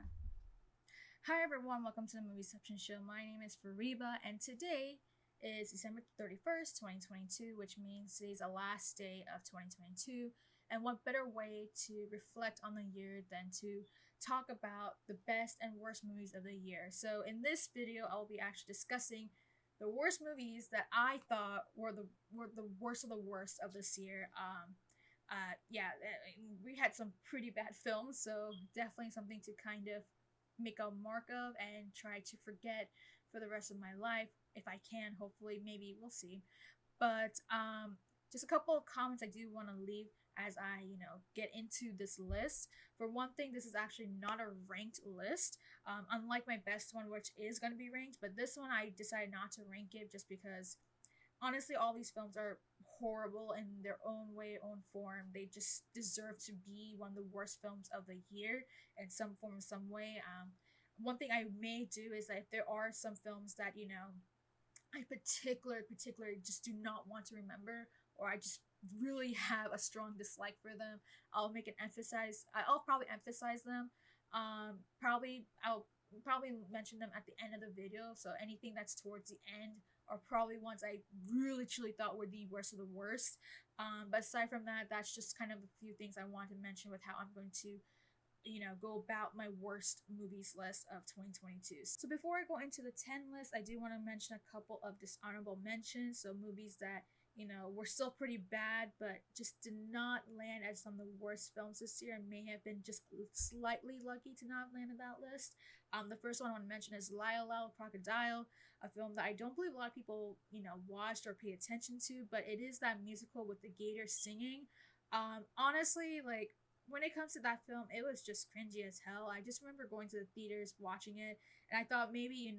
on. Hi everyone, welcome to the Movieception show. My name is Fariba, and today is December 31st, 2022, which means today's the last day of 2022. And what better way to reflect on the year than to talk about the best and worst movies of the year. So in this video, I will be actually discussing the worst movies that I thought were the worst of the worst of this year. We had some pretty bad films, so definitely something to kind of make a mark of and try to forget for the rest of my life if I can. Hopefully, maybe we'll see. But just a couple of comments I do want to leave as I get into this list. For one thing, this is actually not a ranked list, unlike my best one, which is going to be ranked. But this one I decided not to rank it just because honestly, all these films are horrible in their own way, own form. They just deserve to be one of the worst films of the year in some form, some way. One thing I may do is that if there are some films that I particularly just do not want to remember, or I just really have a strong dislike for them, I'll make an emphasize. I'll probably emphasize them. I'll probably mention them at the end of the video. So anything that's towards the end are probably ones I really truly thought were the worst of the worst. But aside from that, that's just kind of a few things I want to mention with how I'm going to go about my worst movies list of 2022. So before I go into the 10 list, I do want to mention a couple of dishonorable mentions. So movies that were still pretty bad, but just did not land as some of the worst films this year and may have been just slightly lucky to not land on that list. The first one I want to mention is Lyle Crocodile, a film that I don't believe a lot of people watched or paid attention to, but it is that musical with the gator singing. Honestly, like when it comes to that film, it was just cringy as hell. I just remember going to the theaters watching it, and I thought maybe,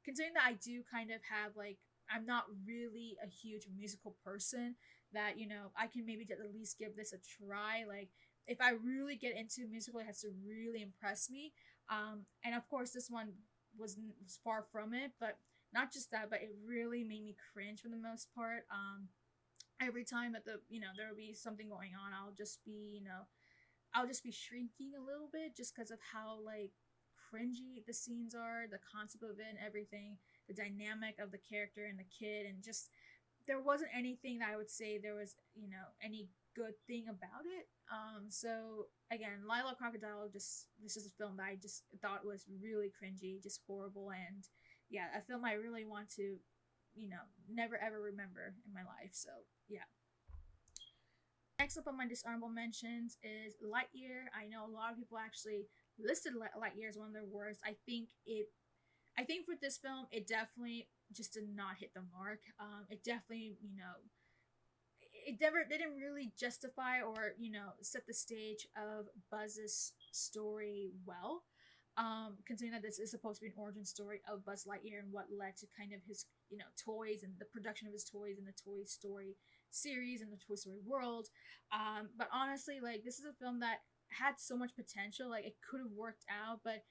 considering that I do kind of have like, I'm not really a huge musical person, that, I can maybe at least give this a try. Like, if I really get into a musical, it has to really impress me. And of course, this one was far from it, but not just that, but it really made me cringe for the most part. Every time that there will be something going on, I'll just be shrinking a little bit just because of how like cringy the scenes are, the concept of it and everything, the dynamic of the character and the kid, and just there wasn't anything that I would say there was, any good thing about it. So again, Lila Crocodile, just this is a film that I just thought was really cringy, just horrible, and yeah, a film I really want to, never ever remember in my life. So yeah. Next up on my dishonorable mentions is Lightyear. I know a lot of people actually listed Lightyear as one of their worst. I think for this film, it definitely just did not hit the mark. It definitely, it never didn't really justify or set the stage of Buzz's story well. Considering that this is supposed to be an origin story of Buzz Lightyear and what led to kind of his toys and the production of his toys and the Toy Story series and the Toy Story world. But honestly, like this is a film that had so much potential. Like it could have worked out, but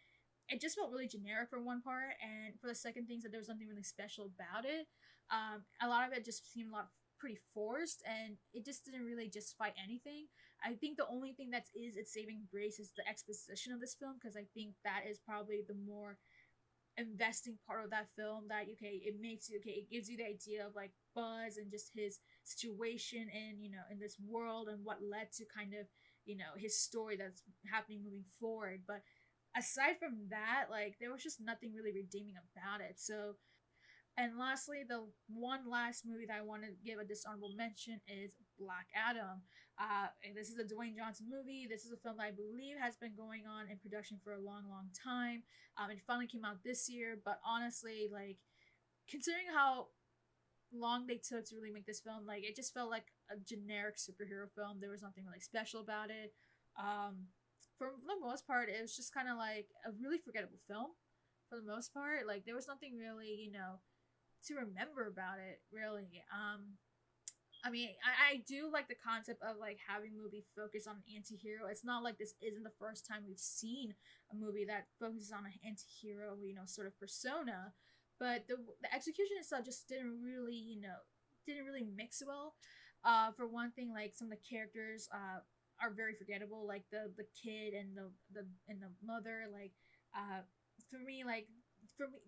it just felt really generic for one part, and for the second things that there was nothing really special about it. A lot of it just seemed a lot pretty forced, and it just didn't really justify anything. I think the only thing that is its saving grace is the exposition of this film, because I think that is probably the more investing part of that film, that okay, it makes you okay, it gives you the idea of like Buzz and just his situation in in this world and what led to kind of his story that's happening moving forward. But aside from that, like there was just nothing really redeeming about it. So, and lastly, the one last movie that I want to give a dishonorable mention is Black Adam. This is a Dwayne Johnson movie. This is a film that I believe has been going on in production for a long, long time. It finally came out this year, but honestly, like considering how long they took to really make this film, like it just felt like a generic superhero film. There was nothing really special about it. For the most part, it was just kind of like a really forgettable film. For the most part, like there was nothing really, to remember about it. Really, I mean, I do like the concept of like having a movie focus on an anti-hero. It's not like this isn't the first time we've seen a movie that focuses on an anti-hero, sort of persona. But the execution itself just didn't really mix well. For one thing, like some of the characters are very forgettable, like the kid and the mother. Like Uh, for me, like for me,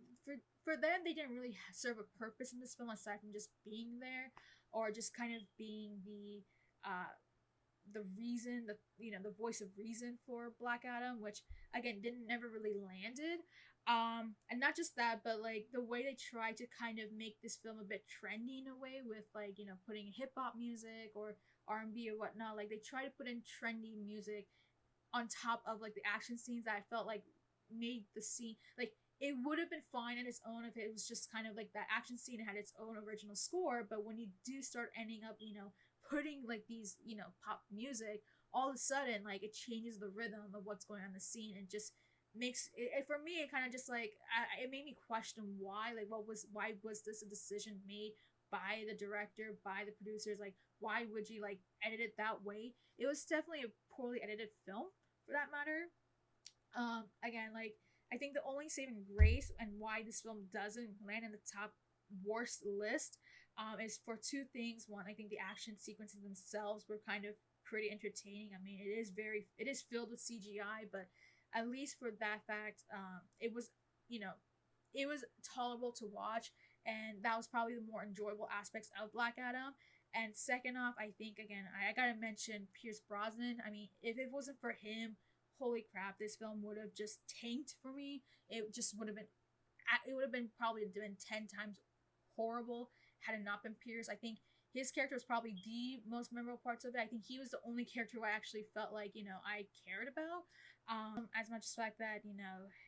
for them, they didn't really serve a purpose in this film aside from just being there, or just kind of being uh the reason, the voice of reason for Black Adam, which again didn't never really landed. And not just that, but like the way they tried to kind of make this film a bit trendy in a way with like putting hip hop music or R&B or whatnot. Like they try to put in trendy music on top of like the action scenes that I felt like made the scene like it would have been fine on its own if it was just kind of like that action scene had its own original score. But when you do start ending up, putting like these, pop music, all of a sudden like it changes the rhythm of what's going on in the scene and just makes it for me. It kind of just like it made me question why, like why was this a decision made by the director, by the producers? Like why would you like edit it that way? It was definitely a poorly edited film for that matter. Again, like I think the only saving grace and why this film doesn't land in the top worst list is for two things. One, I think the action sequences themselves were kind of pretty entertaining. I mean, it is filled with CGI, but at least for that fact, you know it was tolerable to watch, and that was probably the more enjoyable aspects of Black Adam. And second off, I think again I gotta mention Pierce Brosnan. I mean, if it wasn't for him, holy crap, this film would have just tanked for me. It just would have been, it would have been probably been 10 times horrible had it not been Pierce. I think his character was probably the most memorable parts of it. I think he was the only character who I actually felt like, I cared about. As much as the fact that,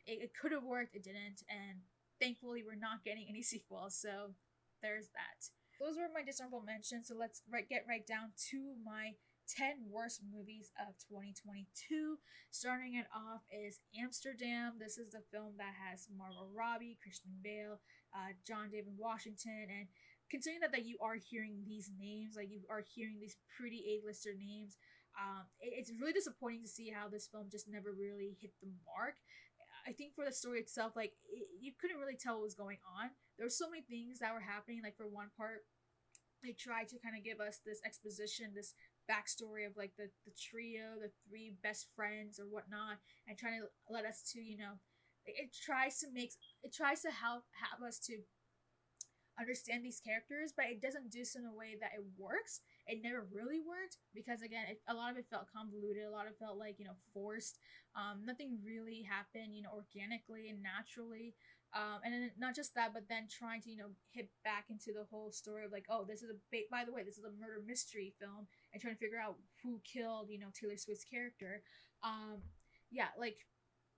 it could have worked, it didn't. And thankfully, we're not getting any sequels. So there's that. Those were my dishonorable mentions. So let's get right down to my 10 worst movies of 2022. Starting it off is Amsterdam. This is the film that has Margot Robbie, Christian Bale, John David Washington, and considering that you are hearing these names, like you are hearing these pretty A-lister names, it's really disappointing to see how this film just never really hit the mark. I think for the story itself, like you couldn't really tell what was going on. There were so many things that were happening. Like for one part, they tried to kind of give us this exposition, this backstory of like the trio, the three best friends or whatnot, and trying to let us to, it tries to have us to understand these characters, but it doesn't do so in a way that it works. It never really worked because again, a lot of it felt convoluted. A lot of it felt like forced. Nothing really happened, organically and naturally. And then not just that, but then trying to hit back into the whole story of like, oh, this is by the way, this is a murder mystery film, and trying to figure out who killed Taylor Swift's character. Yeah, like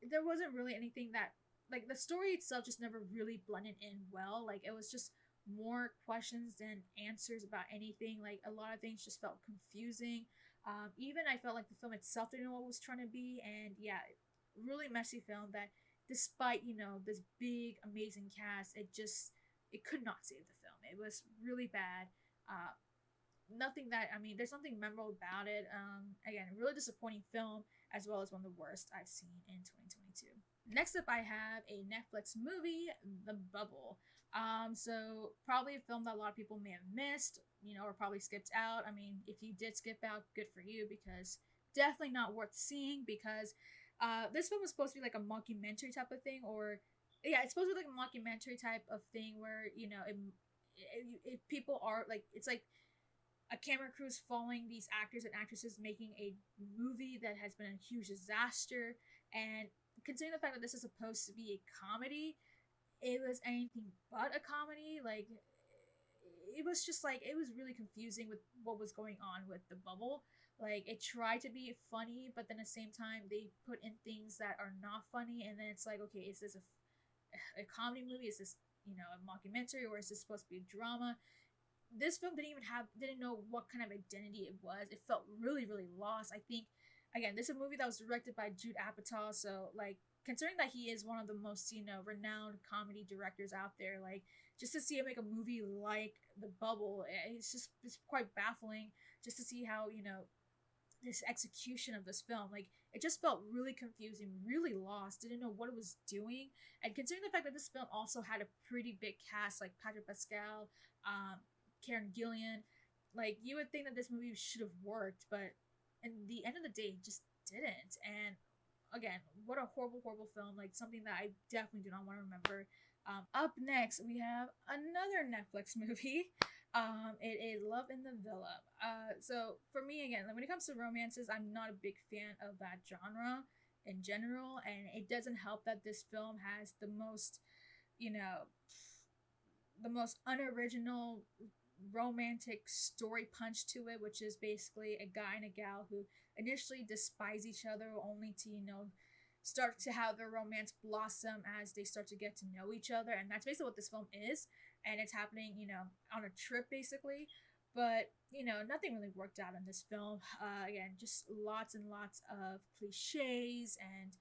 there wasn't really anything that like the story itself just never really blended in well. Like it was just more questions than answers about anything. Like a lot of things just felt confusing. Even I felt like the film itself didn't know what it was trying to be, and yeah, really messy film that despite this big amazing cast, it could not save the film. It was really bad. Nothing that I mean, there's nothing memorable about it. Again, really disappointing film, as well as one of the worst I've seen in 2022. Next up, I have a Netflix movie, The Bubble. So probably a film that a lot of people may have missed, or probably skipped out. I mean, if you did skip out, good for you, because definitely not worth seeing. Because this film was supposed to be like a mockumentary type of thing, or yeah, it's supposed to be like a mockumentary type of thing where people are like, it's like a camera crew is following these actors and actresses making a movie that has been a huge disaster. And considering the fact that this is supposed to be a comedy, it was anything but a comedy. Like it was just like it was really confusing with what was going on with The Bubble. Like it tried to be funny, but then at the same time they put in things that are not funny, and then it's like, okay, is this a comedy movie? Is this a mockumentary, or is this supposed to be a drama? This film didn't know what kind of identity it was. It felt really lost. I think again, this is a movie that was directed by Jude Apatow, so like considering that he is one of the most renowned comedy directors out there, like just to see him make a movie like The Bubble, it's quite baffling just to see how this execution of this film, like it just felt really confusing, really lost, didn't know what it was doing. And considering the fact that this film also had a pretty big cast, like Patrick Pascal, Karen Gillian, like you would think that this movie should have worked, but in the end of the day, it just didn't. And again, what a horrible film. Like something that I definitely do not want to remember. Up next, we have another Netflix movie. It is Love in the Villa. So for me, again, when it comes to romances, I'm not a big fan of that genre in general, and it doesn't help that this film has the most, you know, the most unoriginal romantic story punch to it, which is basically a guy and a gal who initially despise each other only to, start to have their romance blossom as they start to get to know each other. And that's basically what this film is. And it's happening, on a trip basically. But, nothing really worked out in this film. Again, just lots and lots of cliches and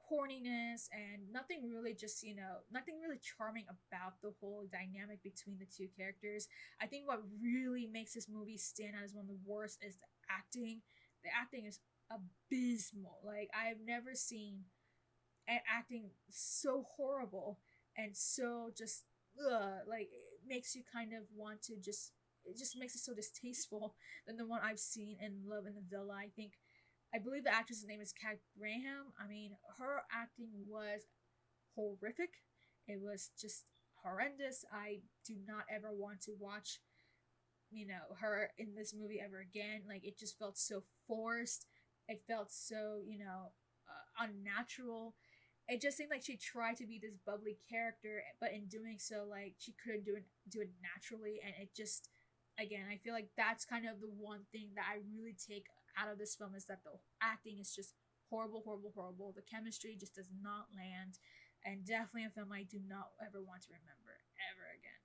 corniness and nothing really just nothing really charming about the whole dynamic between the two characters. I think what really makes this movie stand out as one of the worst is the acting. The acting is abysmal. Like I've never seen acting so horrible and so just like it makes you kind of want to just it just makes it so distasteful than the one I've seen in Love in the Villa. I believe the actress's name is Kat Graham. I mean, her acting was horrific. It was just horrendous. I do not ever want to watch, her in this movie ever again. Like, it just felt so forced. It felt so, unnatural. It just seemed like she tried to be this bubbly character, but in doing so, like, she couldn't do it naturally. And it just, again, I feel like that's kind of the one thing that I really take out of this film is that the acting is just horrible, horrible, horrible. The chemistry just does not land, and definitely a film I do not ever want to remember ever again.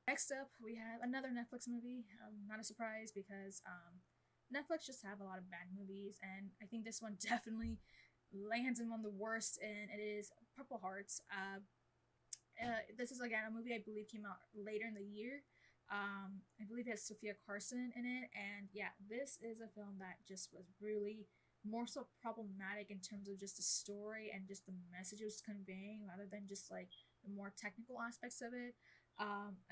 Next up, we have another Netflix movie. Not a surprise because Netflix just have a lot of bad movies, and I think this one definitely lands in one of the worst, and it is Purple Hearts. This is again a movie I believe came out later in the year. I believe it has Sophia Carson in it, and yeah, this is a film that just was really more so problematic in terms of just the story and just the message it was conveying, rather than just like the more technical aspects of it.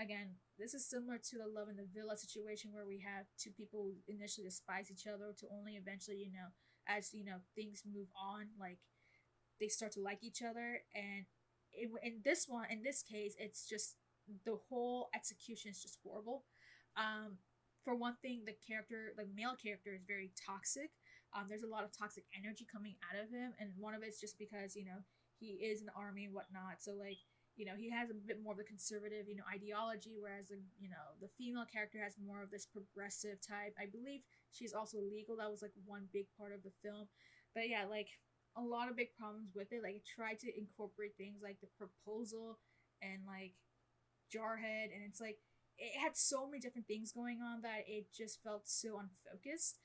Again, this is similar to the Love in the Villa situation where we have two people who initially despise each other to only eventually, as things move on, like they start to like each other. And in this case, it's just the whole execution is just horrible. For one thing, the male character is very toxic. There's a lot of toxic energy coming out of him, and one of it's just because he is in the army and whatnot. So like he has a bit more of the conservative ideology, whereas the female character has more of this progressive type. I believe she's also legal. That was like one big part of the film. But yeah, like a lot of big problems with it. Like it tried to incorporate things like the proposal and like Jarhead, and it's like it had so many different things going on that it just felt so unfocused.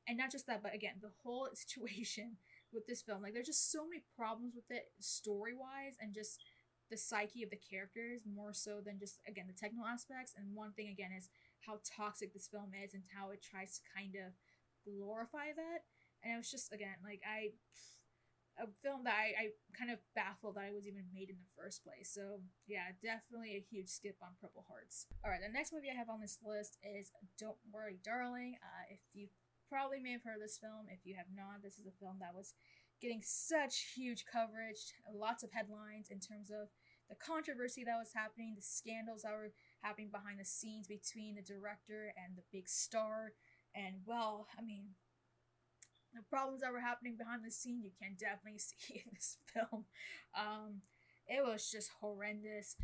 And not just that, but again, the whole situation with this film, like there's just so many problems with it story wise, and just the psyche of the characters more so than just again the technical aspects. And one thing again is how toxic this film is and how it tries to kind of glorify that. And it was just again like a film that I kind of baffled that it was even made in the first place. So yeah, definitely a huge skip on Purple Hearts. All right, the next movie I have on this list is Don't Worry, Darling. If you probably may have heard of this film, if you have not, this is a film that was getting such huge coverage, lots of headlines in terms of the controversy that was happening, the scandals that were happening behind the scenes between the director and the big star. And well, I mean, the problems that were happening behind the scene you can definitely see in this film. It was just horrendous.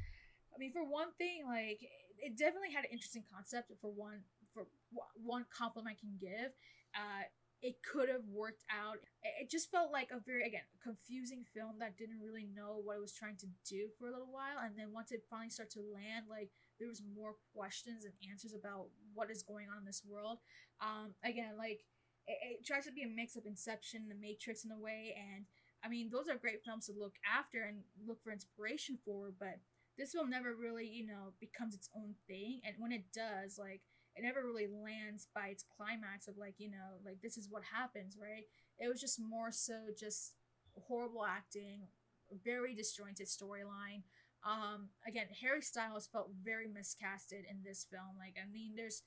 I mean, for one thing, like it definitely had an interesting concept. For one compliment I can give, it could have worked out. It just felt like a very again confusing film that didn't really know what it was trying to do for a little while, and then once it finally started to land, like there was more questions and answers about what is going on in this world. Again, like it tries to be a mix of Inception, The Matrix in a way, and I mean those are great films to look after and look for inspiration for, but this film never really becomes its own thing, and when it does, like it never really lands by its climax of like like this is what happens, right? It was just more so just horrible acting, very disjointed storyline. Again, Harry Styles felt very miscasted in this film. Like I mean there's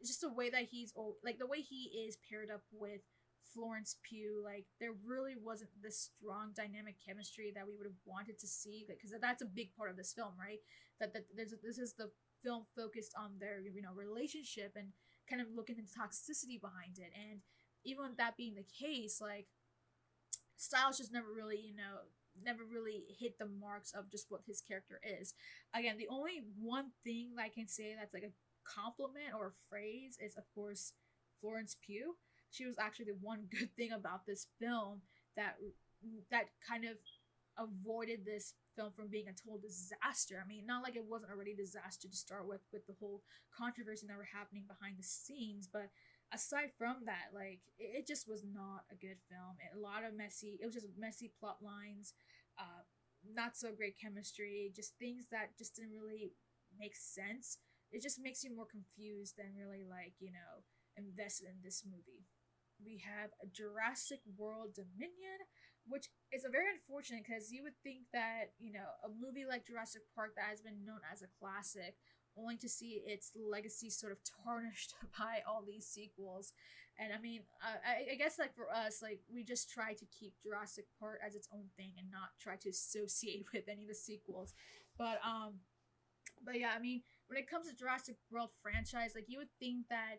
just the way that he's like the way he is paired up with Florence Pugh, like there really wasn't this strong dynamic chemistry that we would have wanted to see, because that's a big part of this film, right? That this is the film focused on their relationship and kind of looking into toxicity behind it. And even with that being the case, like Styles just never really never really hit the marks of just what his character is. Again, the only one thing that I can say that's like a compliment or a phrase is, of course, Florence Pugh. She was actually the one good thing about this film that kind of avoided this film from being a total disaster. I mean, not like it wasn't already a disaster to start with the whole controversy that were happening behind the scenes, but aside from that, like it just was not a good film. A lot of messy. It was just messy plot lines, not so great chemistry, just things that just didn't really make sense. It just makes you more confused than really like invested in this movie. We have Jurassic World Dominion, which is a very unfortunate, because you would think that a movie like Jurassic Park that has been known as a classic, only to see its legacy sort of tarnished by all these sequels. And I mean, I guess like for us, like we just try to keep Jurassic Park as its own thing and not try to associate with any of the sequels. But yeah, I mean, when it comes to Jurassic World franchise, like you would think that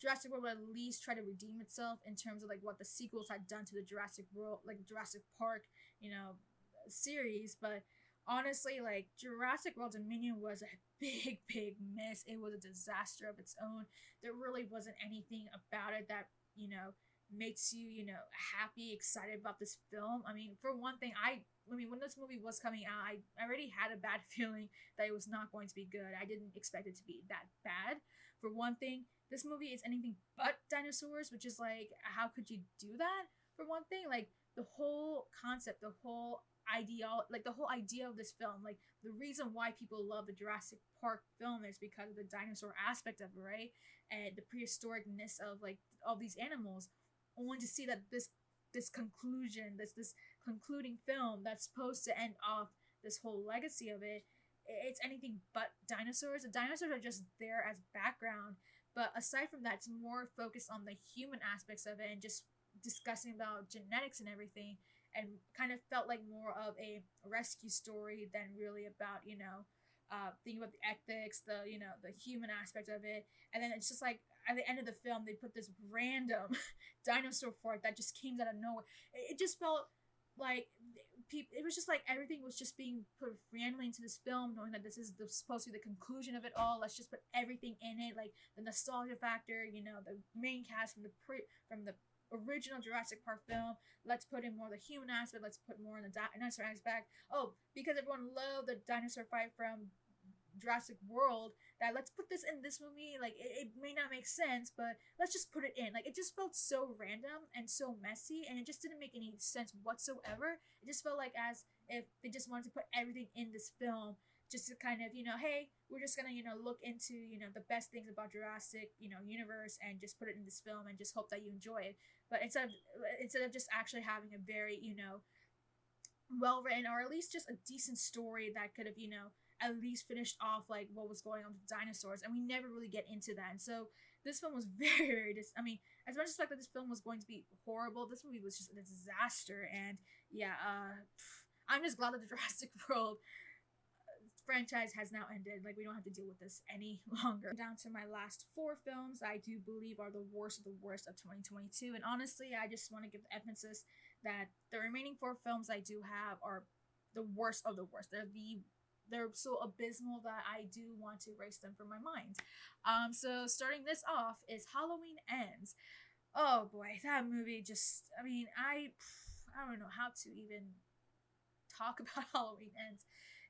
Jurassic World would at least try to redeem itself in terms of like what the sequels had done to the Jurassic World, like Jurassic Park, series. But honestly, like Jurassic World Dominion was a big miss. It was a disaster of its own. There really wasn't anything about it that makes you happy, excited about this film. I mean, for one thing, I mean, when this movie was coming out, I already had a bad feeling that it was not going to be good. I didn't expect it to be that bad. For one thing, this movie is anything but dinosaurs, which is like, how could you do that? For one thing, like the whole concept, the whole idea of this film, like the reason why people love the Jurassic Park film is because of the dinosaur aspect of it, right? And the prehistoricness of like all these animals. Only to see that this conclusion, this concluding film that's supposed to end off this whole legacy of it, it's anything but dinosaurs. The dinosaurs are just there as background, but aside from that, it's more focused on the human aspects of it and just discussing about genetics and everything, and kind of felt like more of a rescue story than really about thinking about the ethics, the human aspect of it. And then it's just like at the end of the film, they put this random dinosaur fort that just came out of nowhere. It just felt like it was just like everything was just being put randomly into this film, knowing that this is supposed to be the conclusion of it all. Let's just put everything in it, like the nostalgia factor, the main cast from the original Jurassic Park film. Let's put in more of the human aspect. Let's put more in the dinosaur aspect. Oh, because everyone loved the dinosaur fight from Jurassic World, that let's put this in this movie. Like it may not make sense, but let's just put it in. Like it just felt so random and so messy, and it just didn't make any sense whatsoever. It just felt like as if they just wanted to put everything in this film, just to kind of hey, we're just gonna look into the best things about Jurassic universe, and just put it in this film and just hope that you enjoy it. But instead of just actually having a very well written, or at least just a decent story that could have at least finished off like what was going on with dinosaurs, and we never really get into that. And so this film was very I mean, as much as the fact that this film was going to be horrible, this movie was just a disaster. And yeah, I'm just glad that the Jurassic World franchise has now ended. Like we don't have to deal with this any longer. Down to my last 4 films I do believe are the worst of 2022, and honestly I just want to give the emphasis that the remaining 4 films I do have are the worst of the worst. They're so abysmal that I do want to erase them from my mind. So starting this off is Halloween Ends. Oh boy, that movie just, I mean, I don't know how to even talk about Halloween Ends.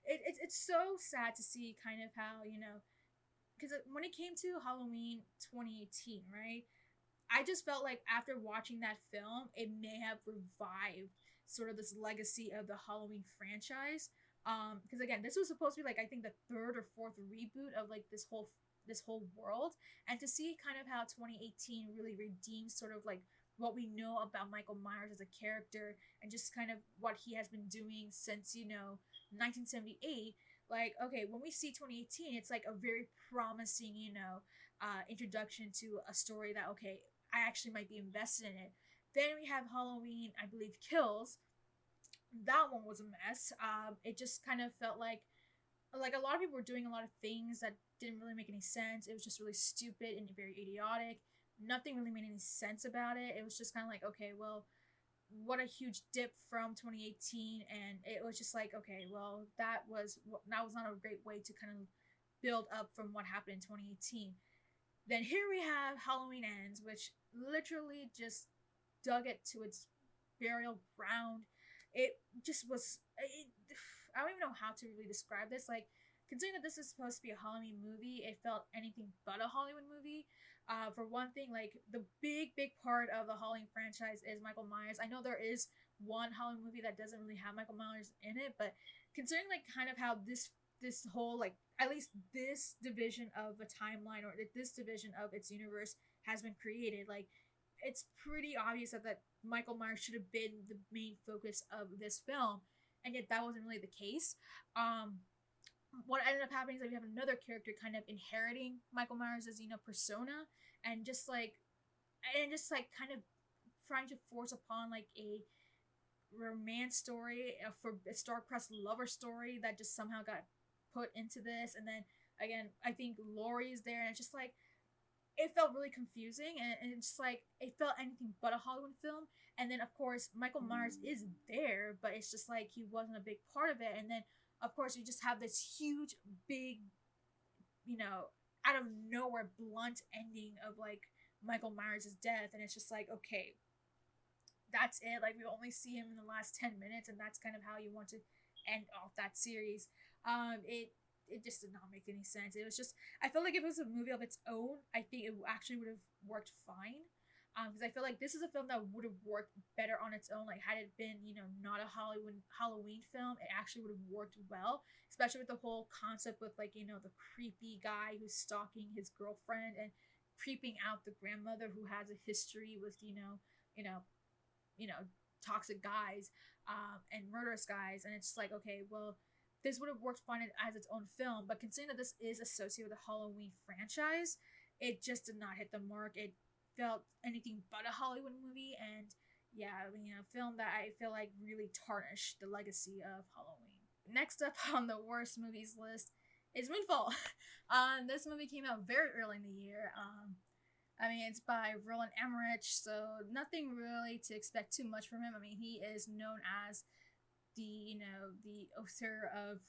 It's so sad to see kind of how, because when it came to Halloween 2018, right? I just felt like after watching that film, it may have revived sort of this legacy of the Halloween franchise. Because again, this was supposed to be like, I think the 3rd or 4th reboot of like this whole world, and to see kind of how 2018 really redeems sort of like what we know about Michael Myers as a character, and just kind of what he has been doing since 1978. Like, okay, when we see 2018, it's like a very promising introduction to a story that, okay, I actually might be invested in it. Then we have Halloween, I believe, Kills. That one was a mess. It just kind of felt like a lot of people were doing a lot of things that didn't really make any sense. It was just really stupid and very idiotic. Nothing really made any sense about it. It was just kind of like, okay, well, what a huge dip from 2018, and it was just like, okay, well, that was not a great way to kind of build up from what happened in 2018. Then here we have Halloween Ends, which literally just dug it to its burial ground. It just was. I don't even know how to really describe this. Like, considering that this is supposed to be a Halloween movie, it felt anything but a Hollywood movie. For one thing, like the big part of the Halloween franchise is Michael Myers. I know there is one Halloween movie that doesn't really have Michael Myers in it, but considering like kind of how this whole like at least this division of a timeline or this division of its universe has been created, like it's pretty obvious that Michael Myers should have been the main focus of this film, and yet that wasn't really the case. What ended up happening is that we have another character kind of inheriting Michael Myers' persona, and just like kind of trying to force upon like a romance story for a star-crossed lover story that just somehow got put into this. And then again, I think Laurie's there, and it's just like it felt really confusing, and it's just like it felt anything but a Hollywood film. And then of course Michael Myers is there, but it's just like he wasn't a big part of it. And then of course you just have this huge big, out of nowhere blunt ending of like Michael Myers' death, and it's just like, okay, that's it. Like we only see him in the last 10 minutes, and that's kind of how you want to end off that series. It just did not make any sense. It was just I felt like if it was a movie of its own, I think it actually would have worked fine. Because I feel like this is a film that would have worked better on its own. Like had it been, not a Hollywood Halloween film, it actually would have worked well. Especially with the whole concept with like, the creepy guy who's stalking his girlfriend and creeping out the grandmother who has a history with, you know, toxic guys, and murderous guys. And it's like, okay, well, this would have worked fine as its own film, but considering that this is associated with the Halloween franchise, it just did not hit the mark. It felt anything but a Hollywood movie, and yeah, a film that I feel like really tarnished the legacy of Halloween. Next up on the worst movies list is Moonfall. This movie came out very early in the year. I mean, it's by Roland Emmerich, so nothing really to expect too much from him. I mean, he is known as the author of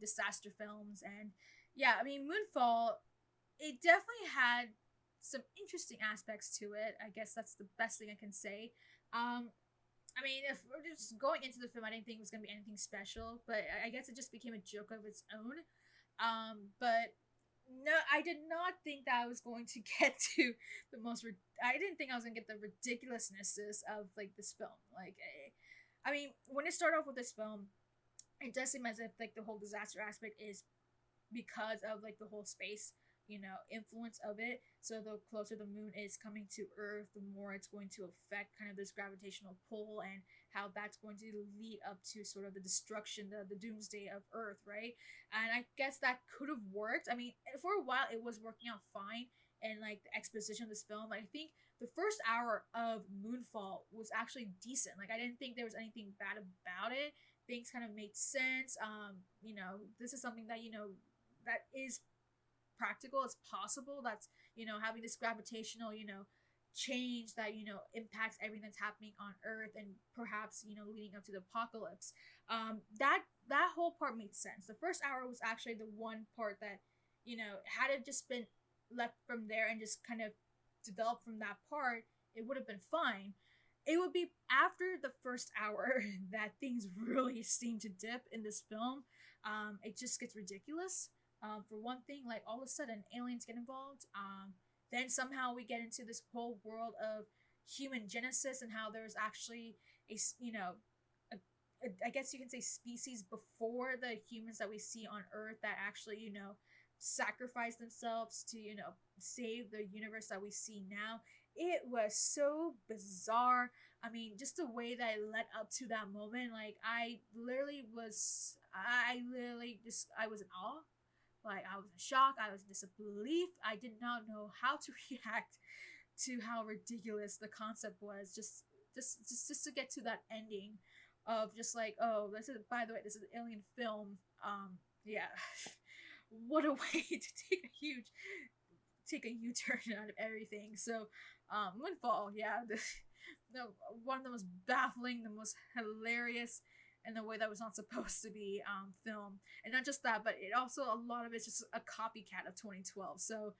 disaster films. And yeah, I mean, Moonfall, it definitely had some interesting aspects to it. I guess that's the best thing I can say. I mean, if we're just going into the film, I didn't think it was gonna be anything special, but I guess it just became a joke of its own. But no, I did not think that I was going to get to the I didn't think I was gonna get the ridiculousness of like this film. Like, I mean, when it started off with this film, it does seem as if like the whole disaster aspect is because of like the whole space, influence of it. So the closer the moon is coming to Earth, the more it's going to affect kind of this gravitational pull, and how that's going to lead up to sort of the destruction, the doomsday of Earth, right? And I guess that could have worked. I mean, for a while it was working out fine, and like the exposition of this film. I think the first hour of Moonfall was actually decent. Like I didn't think there was anything bad about it. Things kind of made sense. This is something that that is practical. It's possible. That's having this gravitational change that impacts everything that's happening on Earth, and perhaps leading up to the apocalypse. That whole part made sense. The first hour was actually the one part that had it just been left from there and just kind of developed from that part, it would have been fine. It would be after the first hour that things really seem to dip in this film. It just gets ridiculous. For one thing, like all of a sudden aliens get involved. Then somehow we get into this whole world of human genesis, and how there's actually I guess you can say species before the humans that we see on Earth that actually sacrifice themselves to save the universe that we see now. It was so bizarre. I mean, just the way that it led up to that moment, like I literally was in awe. Like I was in shock, I was in disbelief. I did not know how to react to how ridiculous the concept was. Just to get to that ending of just like, oh, this is, by the way, this is an alien film. Yeah, what a way to take a U-turn out of everything. So, Moonfall, yeah, the one of the most baffling, the most hilarious, and the way that was not supposed to be film. And not just that, but it also, a lot of it's just a copycat of 2012. So,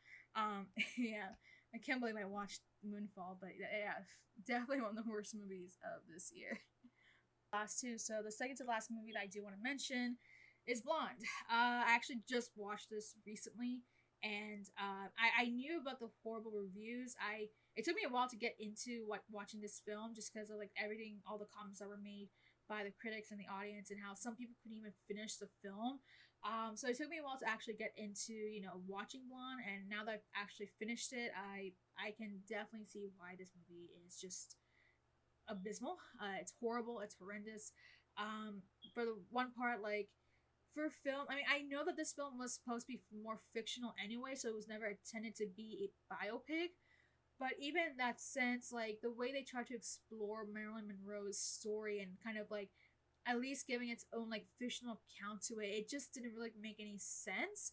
yeah, I can't believe I watched Moonfall, but yeah, definitely one of the worst movies of this year. Last two. So the second to last movie that I do want to mention is Blonde. I actually just watched this recently, and I knew about the horrible reviews. It took me a while to get into watching this film, just because of like everything, all the comments that were made by the critics and the audience, and how some people couldn't even finish the film. So it took me a while to actually get into watching Blonde, and now that I've actually finished it, I can definitely see why this movie is just abysmal. It's horrible. It's horrendous. For the one part, like for film, I mean, I know that this film was supposed to be more fictional anyway, so it was never intended to be a biopic. But even in that sense, like the way they tried to explore Marilyn Monroe's story and kind of like at least giving its own like fictional account to it, it just didn't really make any sense.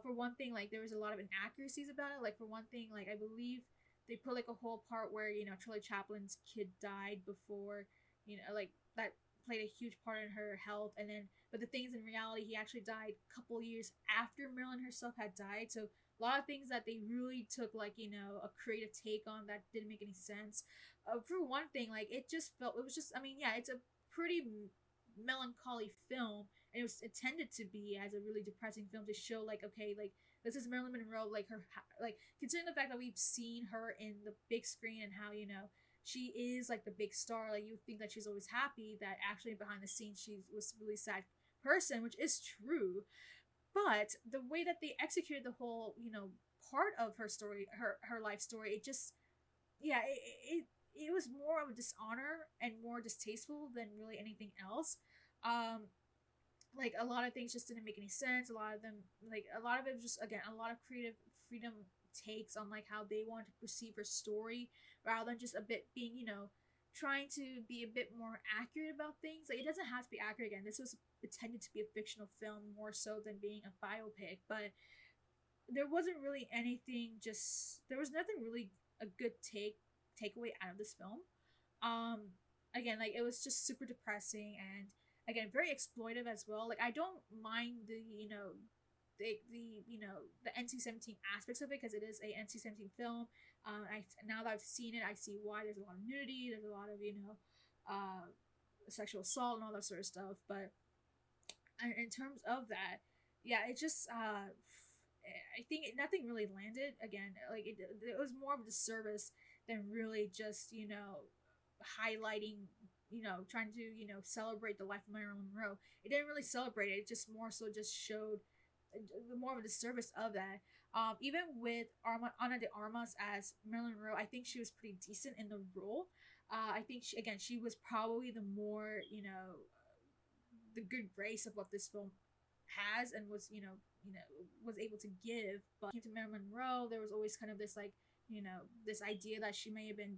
For one thing, like there was a lot of inaccuracies about it. Like for one thing, like I believe they put like a whole part where Charlie Chaplin's kid died before, like that played a huge part in her health, and then but the things in reality he actually died a couple years after Marilyn herself had died. So a lot of things that they really took like a creative take on that didn't make any sense. For one thing, like it was just, I mean, yeah, it's a pretty melancholy film, and it was intended to be as a really depressing film to show like, okay, like this is Marilyn Monroe, like her, like considering the fact that we've seen her in the big screen and how she is like the big star, like you think that she's always happy, that actually behind the scenes she was a really sad person, which is true. But the way that they executed the whole part of her story, her life story, it just, yeah, it was more of a dishonor and more distasteful than really anything else. um like a lot of things just didn't make any sense. A lot of them, like a lot of it was just, again, a lot of creative freedom takes on like how they want to perceive her story, rather than just a bit being trying to be a bit more accurate about things. Like it doesn't have to be accurate. Again, this was intended to be a fictional film more so than being a biopic, but there wasn't really anything, just there was nothing really a good takeaway out of this film. Again, like it was just super depressing, and again very exploitive as well. Like I don't mind the the NC-17 aspects of it, because it is a NC-17 film. I Now that I've seen it, I see why. There's a lot of nudity, there's a lot of uh sexual assault and all that sort of stuff. But in terms of that, yeah, it just I think nothing really landed. Again, like it was more of a disservice than really just highlighting, trying to celebrate the life of Marilyn Monroe. It didn't really celebrate it. It just more so just showed more of a disservice of that. Even with Ana de Armas as Marilyn Monroe, I think she was pretty decent in the role. I think she was probably the more the good grace of what this film has and was was able to give. But to Marilyn Monroe, there was always kind of this like this idea that she may have been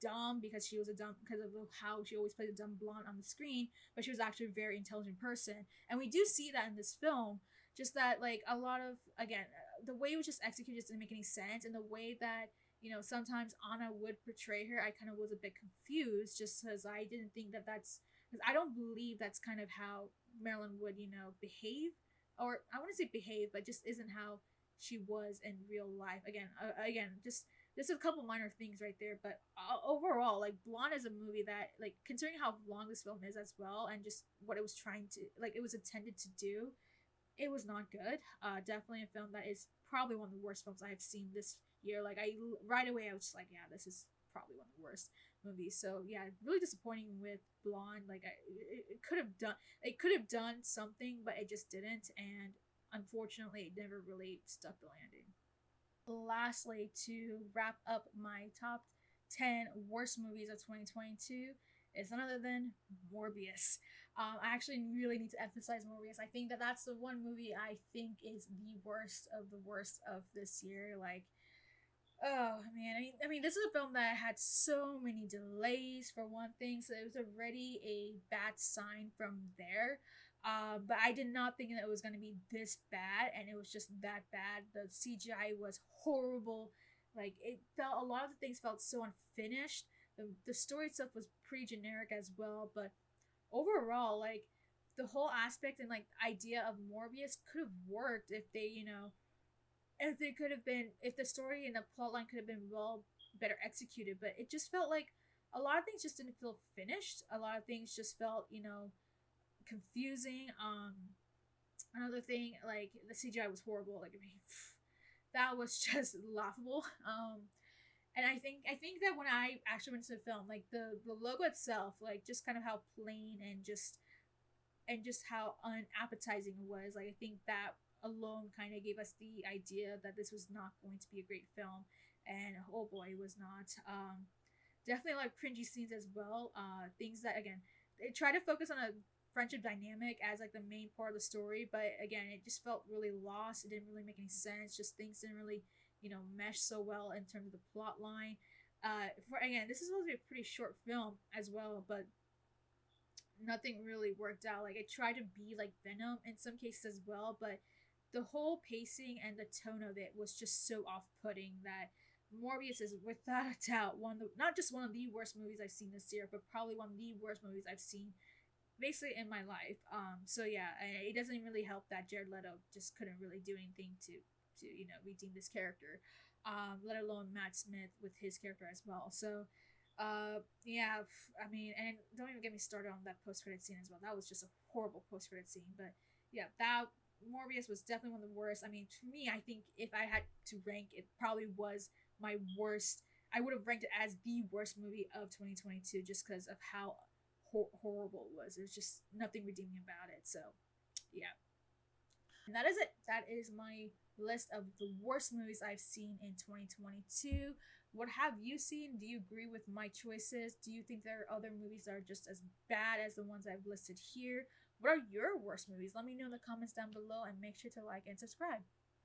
dumb because she was a dumb, because of how she always played a dumb blonde on the screen, but she was actually a very intelligent person, and we do see that in this film. Just that, like, a lot of, again, the way it was just executed just didn't make any sense, and the way that sometimes Anna would portray her, I kind of was a bit confused, just because I didn't think that that's, because I don't believe that's kind of how Marilyn would behave, or I wouldn't say behave, but just isn't how she was in real life. Again, just a couple minor things right there, but overall, like, Blonde is a movie that, like, considering how long this film is as well, and just what it was trying to, like, it was intended to do, it was not good. Definitely a film that is probably one of the worst films I have seen this year. Like, right away I was just like, yeah, this is probably one of the worst movies. So yeah, really disappointing with Blonde. Like, it could have done something, but it just didn't, and unfortunately it never really stuck the landing. Lastly, to wrap up my top 10 worst movies of 2022 is none other than Morbius. I actually really need to emphasize Morbius. I think that that's the one movie I think is the worst of this year. Like, Oh man, I mean, this is a film that had so many delays for one thing, so it was already a bad sign from there. But I did not think that it was going to be this bad, and it was just that bad. The CGI was horrible. Like it felt, a lot of the things felt so unfinished. The story itself was pretty generic as well, but overall, like the whole aspect and like idea of Morbius could have worked if they, if they could have been, if the story and the plotline could have been well better executed. But it just felt like a lot of things just didn't feel finished. A lot of things just felt, confusing. Another thing, like the CGI was horrible. Like, I mean, that was just laughable. And I think that when I actually went to the film, like the logo itself, like just kind of how plain and just how unappetizing it was. Like I think that alone kind of gave us the idea that this was not going to be a great film, and oh boy, it was not. Definitely a lot of cringy scenes as well. Things that again they try to focus on a friendship dynamic as like the main part of the story, but again, it just felt really lost. It didn't really make any sense. Just things didn't really mesh so well in terms of the plot line. For again, this is supposed to be a pretty short film as well, but nothing really worked out. Like it tried to be like Venom in some cases as well, but the whole pacing and the tone of it was just so off-putting that Morbius is without a doubt one of the, not just one of the worst movies I've seen this year, but probably one of the worst movies I've seen basically in my life. So yeah, it doesn't really help that Jared Leto just couldn't really do anything to redeem this character, let alone Matt Smith with his character as well. So yeah, I mean, and don't even get me started on that post credit scene as well. That was just a horrible post credit scene. But yeah, that Morbius was definitely one of the worst. I mean, to me, I think if I had to rank, it probably was my worst. I would have ranked it as the worst movie of 2022 just because of how horrible it was. There's just nothing redeeming about it. So yeah, and that is it. That is my list of the worst movies I've seen in 2022. What have you seen? Do you agree with my choices? Do you think there are other movies that are just as bad as the ones I've listed here? What are your worst movies? Let me know in the comments down below and make sure to like and subscribe.